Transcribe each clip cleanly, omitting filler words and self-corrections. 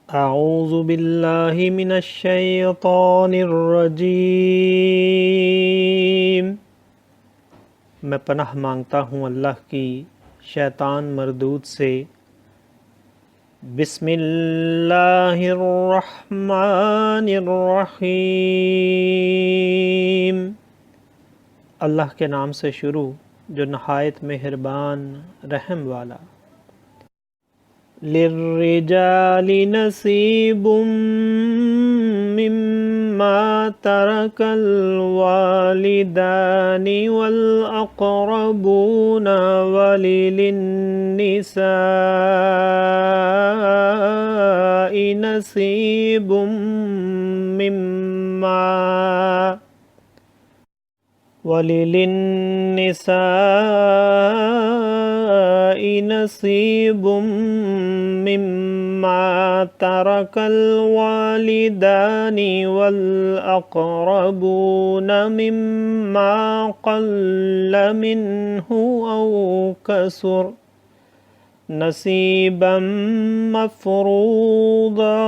اعوذ باللہ من الشیطان الرجیم، میں پناہ مانگتا ہوں اللہ کی شیطان مردود سے۔ بسم اللہ الرحمن الرحیم، اللہ کے نام سے شروع جو نہایت مہربان رحم والا۔ للرجال نصیب مما ترک الوالدان والاقربون وللنساء نصیب مما ترك الوالدان والأقربون مما قل منه أو كثر نصيبا مفروضا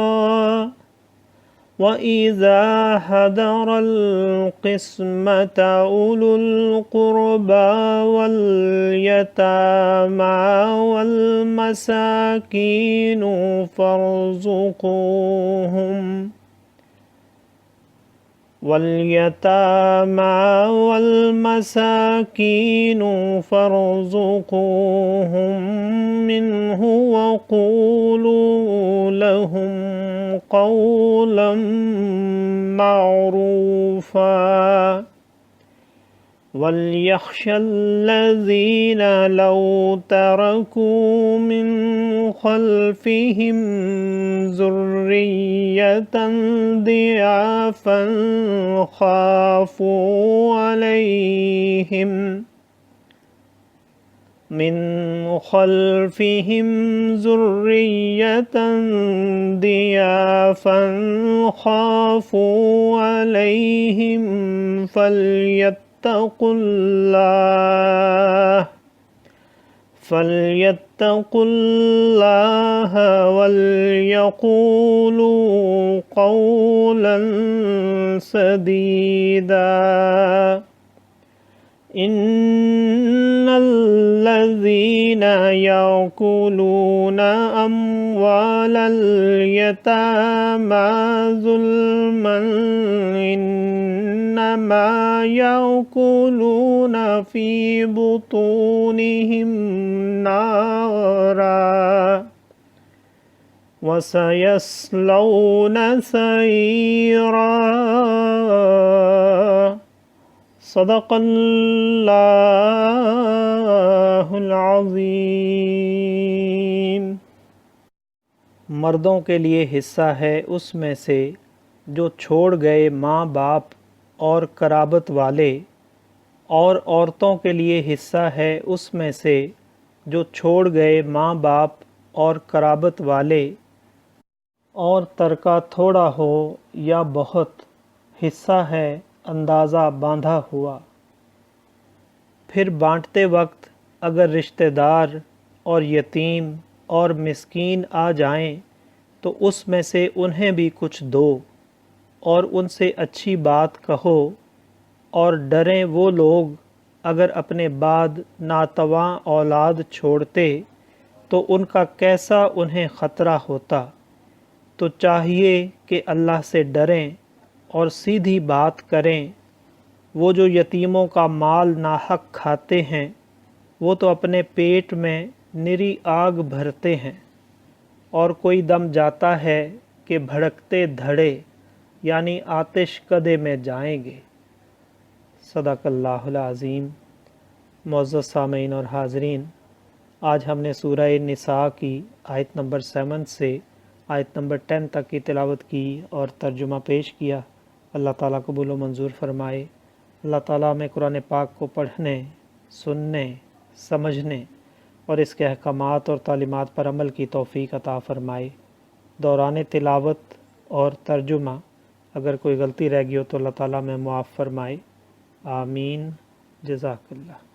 وَإِذَا حَضَرَ الْقِسْمَةَ أُولُو الْقُرْبَى وَالْيَتَامَى وَالْمَسَاكِينُ فارزقوهم منه وقولوا لهم قولا معروفا وليخشى الذين لو تركوا من خلفهم ذرية ضعافا خافوا عليهم فليتقوا الله وليقولوا قولا سديدا إن الذين يأكلون أموال اليتامى ظلما إنما يأكلون في بطونهم نارا وسيصلون سعيرا۔ صدق اللہ العظیم۔ مردوں کے لیے حصہ ہے اس میں سے جو چھوڑ گئے ماں باپ اور قرابت والے، اور عورتوں کے لیے حصہ ہے اس میں سے جو چھوڑ گئے ماں باپ اور قرابت والے، اور ترکہ تھوڑا ہو یا بہت حصہ ہے اندازہ باندھا ہوا۔ پھر بانٹتے وقت اگر رشتہ دار اور یتیم اور مسکین آ جائیں تو اس میں سے انہیں بھی کچھ دو، اور ان سے اچھی بات کہو، اور ڈریں وہ لوگ اگر اپنے بعد ناتواں اولاد چھوڑتے تو ان کا کیسا انہیں خطرہ ہوتا۔ تو چاہیے کہ اللہ سے ڈریں اور سیدھی بات کریں۔ وہ جو یتیموں کا مال ناحق کھاتے ہیں وہ تو اپنے پیٹ میں نری آگ بھرتے ہیں، اور کوئی دم جاتا ہے کہ بھڑکتے دھڑے یعنی آتش کدے میں جائیں گے۔ صدق اللہ العظیم۔ معزز سامعین اور حاضرین، آج ہم نے سورہ نساء کی آیت نمبر 7 سے آیت نمبر 10 تک کی تلاوت کی اور ترجمہ پیش کیا۔ اللہ تعالیٰ قبول و منظور فرمائے۔ اللہ تعالیٰ ہمیں قرآن پاک کو پڑھنے، سننے، سمجھنے اور اس کے احکامات اور تعلیمات پر عمل کی توفیق عطا فرمائے۔ دوران تلاوت اور ترجمہ اگر کوئی غلطی رہ گئی ہو تو اللہ تعالیٰ میں معاف فرمائے۔ آمین۔ جزاک اللہ۔